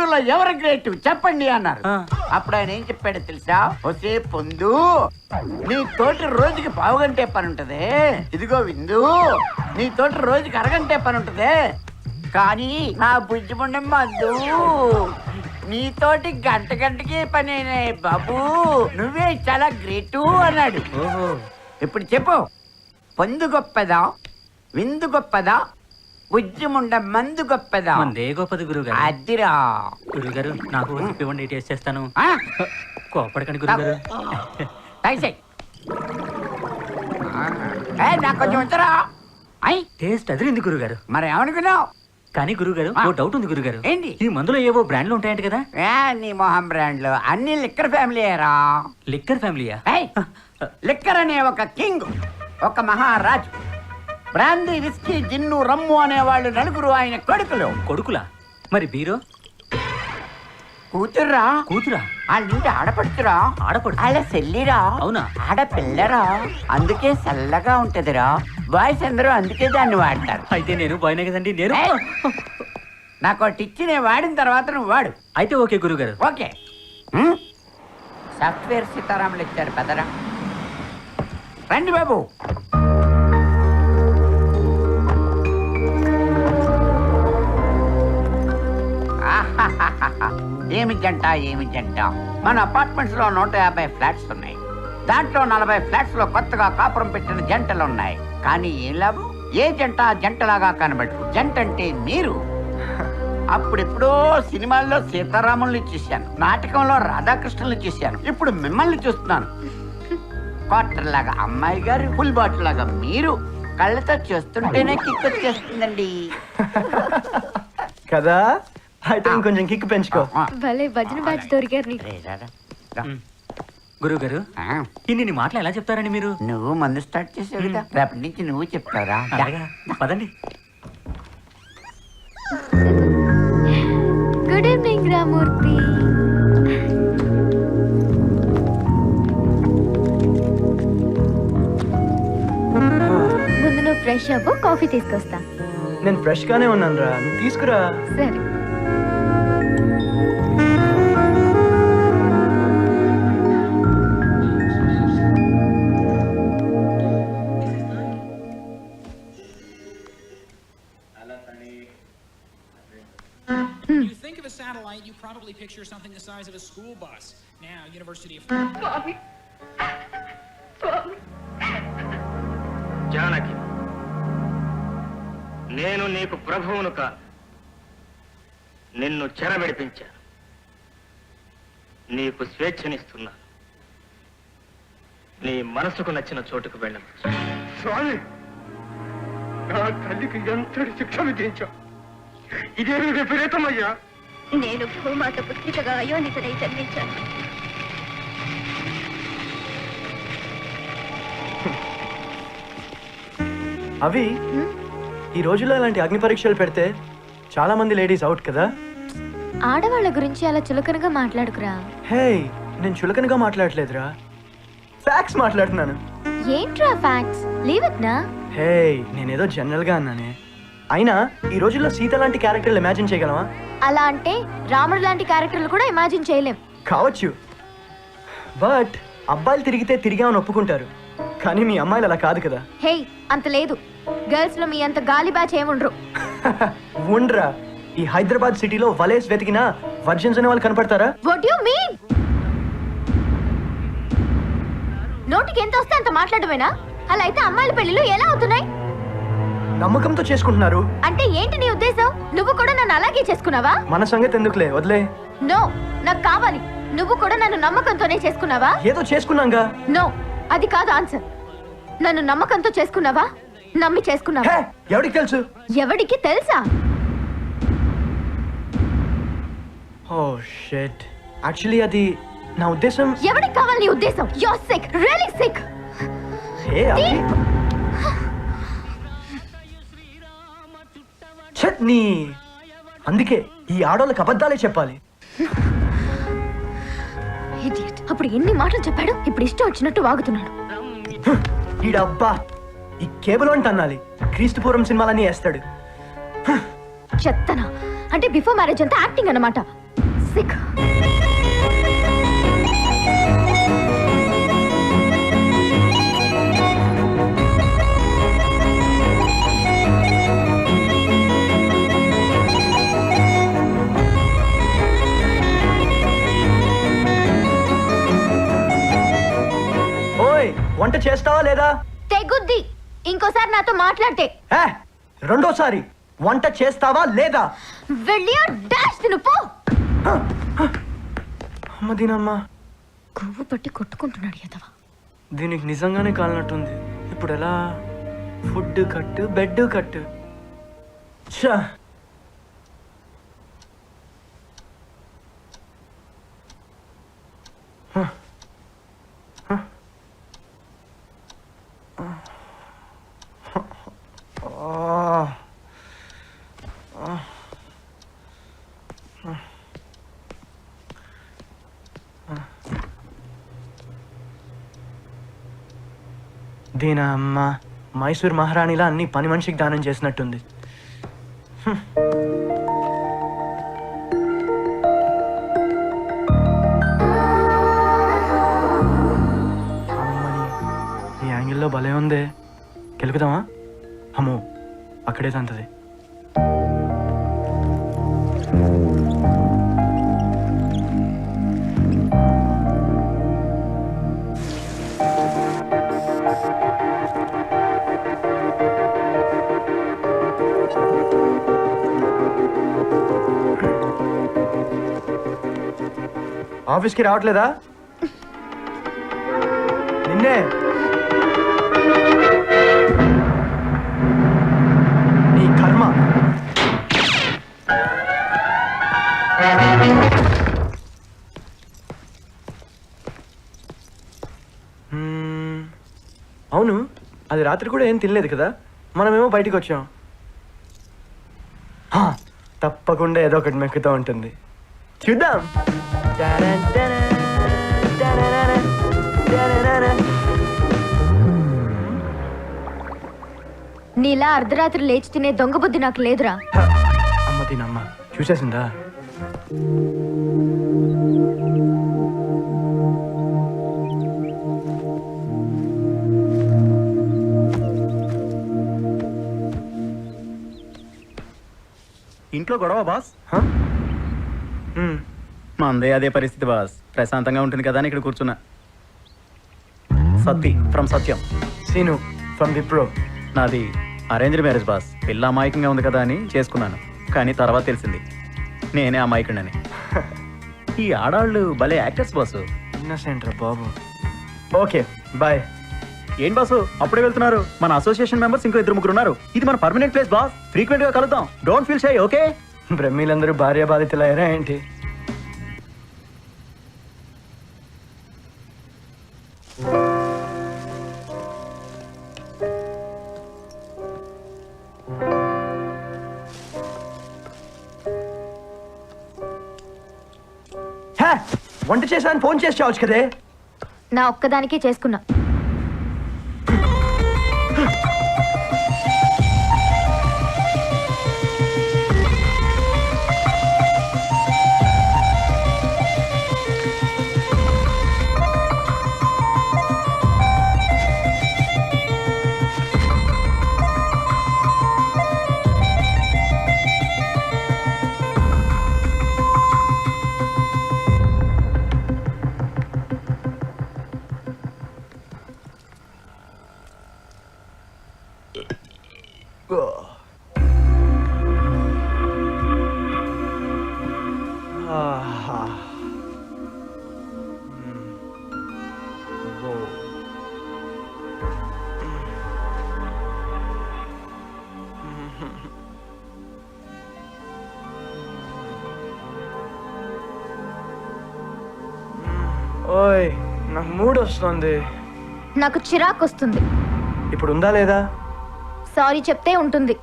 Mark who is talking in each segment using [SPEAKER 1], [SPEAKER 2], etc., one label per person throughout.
[SPEAKER 1] ముగ్గురులో ఎవరు గ్రేట్ చెప్పండి అన్నారు. అప్పుడు ఆయన ఏం చెప్పాడు తెలుసా? ఒసే పొందు, నీ తోటి రోజుకి పావుగంటే పని ఉంటది, ఇదిగో విందు నీ తోటి రోజుకి అరగంటే పని ఉంటది, కానీ నా బుజ్జిముండం మందు నీతోటి గంటకి పని బాబు, నువ్వే చాలా గ్రేటు అన్నాడు. ఇప్పుడు చెప్పు, పొందు గొప్పదా, విందు గొప్పదా, బుజ్జిముండ మందు గొప్పదా?
[SPEAKER 2] మందే గొప్పది గురుగారు.
[SPEAKER 1] అదిరా
[SPEAKER 2] గురుగారు, నాకు ఇవ్వండి, టేస్ట్ చేస్తాను. కోపడకండి గురుగారు.
[SPEAKER 1] నాకు కొంచెం వచ్చరా.
[SPEAKER 2] టేస్ట్ అదిరింది గురుగారు.
[SPEAKER 1] మరి ఏమనుకున్నావు?
[SPEAKER 2] కానీ గురుగారు, ఓ డౌట్ ఉంది గురుగారు.
[SPEAKER 1] ఏంటి?
[SPEAKER 2] ఈ మందులో ఏవో బ్రాండ్లు ఉంటాయంట కదా?
[SPEAKER 1] నీ మొహం బ్రాండ్లు అన్ని లిక్కర్ ఫ్యామిలీరా.
[SPEAKER 2] లిక్కర్ ఫ్యామిలీయా?
[SPEAKER 1] లిక్కర్ అనే ఒక కింగ్, ఒక మహారాజు. బ్రాందీ, విస్కీ, జిన్ను, రమ్ము అనేవాళ్ళు నలుగురు ఆయన కొడుకులు.
[SPEAKER 2] కొడుకులా? మరి బీరో?
[SPEAKER 1] కూతుర్రా.
[SPEAKER 2] కూతురా?
[SPEAKER 1] వాళ్ళింటి ఆడపడుతురా.
[SPEAKER 2] ఆడపడు?
[SPEAKER 1] వాళ్ళ చెల్లిరా.
[SPEAKER 2] అవునా?
[SPEAKER 1] ఆడపిల్లరా, అందుకే చల్లగా ఉంటదిరా. బాయ్స్ అందరూ అందుకే దాన్ని వాడతారు.
[SPEAKER 2] అయితే నేను బాయ్నే కదండి. నేను
[SPEAKER 1] నాకు ఒకటి ఇచ్చి నేను వాడిన తర్వాత నువ్వు వాడు.
[SPEAKER 2] అయితే ఓకే గురుగారు.
[SPEAKER 1] ఓకే. సాఫ్ట్వేర్ సీతారాములు ఇచ్చారు పెద్దరా. రండి బాబు. ఏమి జంట, ఏమి జంట. మన అపార్ట్మెంట్స్ లో 150 ఫ్లాట్స్ ఉన్నాయి. దాంట్లో 40 ఫ్లాట్స్ లో కొత్తగా కాపురం పెట్టిన జంటలు ఉన్నాయి. కానీ ఏం లాభం? ఏ జంట జంటలాగా కనబడరు. జంట అంటే మీరు. అప్పుడెప్పుడో సినిమాల్లో సీతారాముల్ని చూశాను, నాటకంలో రాధాకృష్ణుల్ని చూశాను, ఇప్పుడు మిమ్మల్ని చూస్తున్నాను. క్వార్టర్ లాగా అమ్మాయి గారు, ఫుల్ బాటిల్ లాగా మీరు. కళ్ళతో చూస్తుంటేనే కిక్ వచ్చేస్తుందండి
[SPEAKER 3] కదా. అయితే ఇంకొంచెం కిక్ పెంచుకో.
[SPEAKER 4] భలే భజన బ్యాచ్ దొరికారు నీకు.
[SPEAKER 2] గురుగారు, ఇన్ని మాటలు ఎలా చెప్తారండి మీరు?
[SPEAKER 1] నువ్వు మందు స్టార్ట్ చేసావు కదా, రేపటి నుంచి నువ్వు చెప్తారా?
[SPEAKER 2] పదండి.
[SPEAKER 4] Good evening Ramurthy. ముందు నువ్వు ఫ్రెష్ అవ్వు, కాఫీ తీసుకొస్తా.
[SPEAKER 3] నేను ఫ్రెష్ గానే ఉన్నాను రా, నువ్వు తీసుకురా.
[SPEAKER 4] సరే.
[SPEAKER 5] Satellite, you probably picture something the size of a school bus. Now, University of
[SPEAKER 6] Janaki, నేను నీకు ప్రభువును కాను, నిన్ను చెరబెడిపించాను. నీకు స్వేచ్ఛనిస్తున్నాను. నీ మనసుకు నచ్చిన చోటుకు వెళ్ళవచ్చు.
[SPEAKER 7] స్వామి, నా తల్లికి ఎంతటి శిక్ష విధించా. ఇదేమి విపరీతమయ్యా.
[SPEAKER 4] నేను భూమాత పుత్రికగా అయోనితనై జన్మించాను.
[SPEAKER 3] అవి ఈ రోజుల్లో ఇలాంటి అగ్ని పరీక్షలు పెడితే చాలా మంది లేడీస్ అవుట్ కదా.
[SPEAKER 4] ఆడవాళ్ళ గురించి అలా చులకనగా మాట్లాడుకురా.
[SPEAKER 3] హే, నేను చులకనగా మాట్లాడలేదురా, ఫ్యాక్ట్స్ మాట్లాడుతున్నాను.
[SPEAKER 4] ఏంట్రా ఫ్యాక్ట్స్? లీవ్ ఇట్ నా.
[SPEAKER 3] హే, నేనేదో జనరల్ గా అన్నానే. అయినా ఈ రోజుల్లో సీత లాంటి క్యారెక్టర్లు ఇమాజిన్ చేయగలమా?
[SPEAKER 4] అలా అంటే రాముడు లాంటి క్యారెక్టర్లు కూడా ఇమాజిన్ చేయలేం.
[SPEAKER 3] కావచ్చు, బట్ అబ్బాయిలు తిరిగితే తిరిగామని ఒప్పుకుంటారు, కానీ మీ అమ్మాయిలు అలా కాదు కదా.
[SPEAKER 4] హే, అంత లేదు. గర్ల్స్ లో మీ అంత గాలి బ్యాచ్ ఏముండ్రు.
[SPEAKER 3] ఉండ్రా, ఈ హైదరాబాద్ సిటీలో వలేస్ వెతికినా వర్జన్స్ అనే వాళ్ళు కనపడతారా?
[SPEAKER 4] What you mean? నోటికి ఎంత వస్తే అంత మాట్లాడమేనా? అలా అయితే అమ్మాయిల పెళ్లిలు ఎలా అవుతున్నాయి?
[SPEAKER 3] నమ్మకంతో చేసుకుంటున్నారు.
[SPEAKER 4] అంటే ఏంటి నీ ఉద్దేశం? నువ్వు కూడా నన్ను అలాగే చేసుకున్నావా?
[SPEAKER 3] మన సంగతి ఎందుకులే, వదిలే.
[SPEAKER 4] నో, నాకు కావాలి. నువ్వు కూడా నన్ను నమ్మకంతోనే చేసుకున్నావా?
[SPEAKER 3] ఏదో చేసుకున్నాంగా.
[SPEAKER 4] నో, అది కాదు ఆన్సర్. నన్ను నమ్మకంతో చేసుకున్నావా, నమ్మి చేసుకున్నావా?
[SPEAKER 3] ఎవరికి తెలుసు?
[SPEAKER 4] ఎవడికి తెలుసా?
[SPEAKER 3] ఓ షిట్, యాక్చువల్లీ అది నా ఉద్దేశం.
[SPEAKER 4] ఎవడికి కావాలి నీ ఉద్దేశం? You are sick, really sick.
[SPEAKER 3] Hey, నీ అందుకే ఈ ఆడోళ్ళకి అబద్ధాలే చెప్పాలి.
[SPEAKER 4] ఇడియట్. అప్పుడు ఎన్ని మాటలు చెప్పాడు, ఇప్పుడు ఇష్టం వచ్చినట్టు వాగుతున్నాడు.
[SPEAKER 3] ఈడబ్బా, ఈ కేబుల్ అంటే అన్నాలి, క్రీస్తుపూర్వం సినిమాలన్నీ వేస్తాడు.
[SPEAKER 4] చెత్తనా? అంటే బిఫోర్ మ్యారేజ్ అంతా యాక్టింగ్ అన్నమాట. టాక్సిక్.
[SPEAKER 3] ఓయ్ వంట చేస్తావా లేదా?
[SPEAKER 4] తెగుద్ది ఇంకోసారి నాతో మాట్లాడితే.
[SPEAKER 3] ఏ, రెండోసారి వంట చేస్తావా లేదా?
[SPEAKER 4] వెళ్ళి ఆ డాష్ తిను పో.
[SPEAKER 3] అమ్మ దీనమ్మా,
[SPEAKER 4] కొవ్వు పట్టి కొట్టుకుంటున్నాడు ఎదవా.
[SPEAKER 3] దీనికి నిజంగానే కాలినట్టుంది. ఇప్పుడు ఎలా? ఫుడ్ కట్టు, బెడ్ కట్టు. ఛా! దీనా అమ్మ మైసూర్ మహారాణిలా అన్ని పని మనిషికి దానం చేసినట్టుంది. అమ్మని ఈ యాంగిల్లో భలే ఉందే. కెలుకుదామా? అమ్మో అక్కడే తంతది. ఆఫీస్కి రావట్లేదా? నిన్నే నీ కర్మ. అవును, అది రాత్రి కూడా ఏం తినలేదు కదా. మనమేమో బయటికి వచ్చాం. తప్పకుండా ఏదో ఒకటి మెక్కుతూ ఉంటుంది. చూద్దాం.
[SPEAKER 4] నీలా అర్ధరాత్రి లేచి తినే దొంగ బుద్ధి నాకు లేదురా.
[SPEAKER 3] అమ్మ తినమ్మ చూసేసిందా?
[SPEAKER 2] ఇంట్లో గొడవ బాస్?
[SPEAKER 3] మ్మ్.
[SPEAKER 2] మందే అదే పరిస్థితి బాస్. ప్రశాంతంగా ఉంటుంది కదా అని ఇక్కడ కూర్చున్నా. Satti from Satyam.
[SPEAKER 3] Seenu from Wipro.
[SPEAKER 2] నాది అరేంజ్డ్ మ్యారేజ్ బాస్. పిల్ల అమాయకంగా ఉంది కదా అని చేసుకున్నాను. కానీ తర్వాత తెలిసింది నేనే అమాయకుడని. ఈ ఆడాళ్ళు భలే యాక్టర్స్ బాసు.
[SPEAKER 3] ఇన్నసెంట్ రా బాబు. Okay bye.
[SPEAKER 2] ఏం బాసు అప్పుడే వెళ్తున్నారు? మన అసోసియేషన్ మెంబర్స్ ఇంకో 2-3 ఉన్నారు. ఇది మన పర్మనెంట్ ప్లేస్ బాస్. ఫ్రీక్వెంట్ గా కలుద్దాం. Don't feel shy. ఓకే?
[SPEAKER 3] బ్రహ్మీలందరూ భార్య బాధితులు అయ్యారా ఏంటి? వంట చేశాను ఫోన్ చేసి చావచ్చు కదే.
[SPEAKER 4] నా ఒక్కదానికే చేసుకున్నా.
[SPEAKER 3] ఓయ్ నాకు మూడ్ వస్తుంది.
[SPEAKER 4] నాకు చిరాకు వస్తుంది.
[SPEAKER 3] ఇప్పుడు ఉందా లేదా?
[SPEAKER 4] సారీ చెప్తే ఉంటుంది.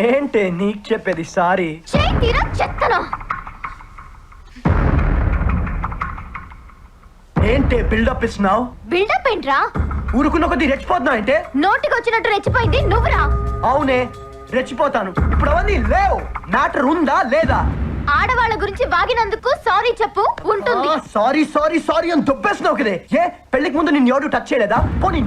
[SPEAKER 3] ఏంటే నీకు చెప్పేది సారీ?
[SPEAKER 4] చేయి తీరా చెత్తనా.
[SPEAKER 3] ఏంటే బిల్డప్ ఇస్తున్నావు?
[SPEAKER 4] బిల్డప్ ఏంట్రా?
[SPEAKER 3] ఊరుకున్న కొద్దీ రెచ్చిపోతున్నావు అంటే?
[SPEAKER 4] నోటికి వచ్చినట్టు రెచ్చిపోయింది నువ్వురా.
[SPEAKER 3] అవునే రెచ్చిపోతాను. ఇప్పుడు అవన్నీ లేవు. మ్యాటర్ ఉందా లేదా?
[SPEAKER 4] ఆడవాళ్ళ గురించి వాగినందుకు సారీ చెప్పు ఉంటుంది.
[SPEAKER 3] సారీ సారీ సారీ అని దుబ్బేస్తున్నావు కదే. ఏ పెళ్లికి ముందు నిన్ను ఎవడు టచ్ చేయలేదా? పోనీ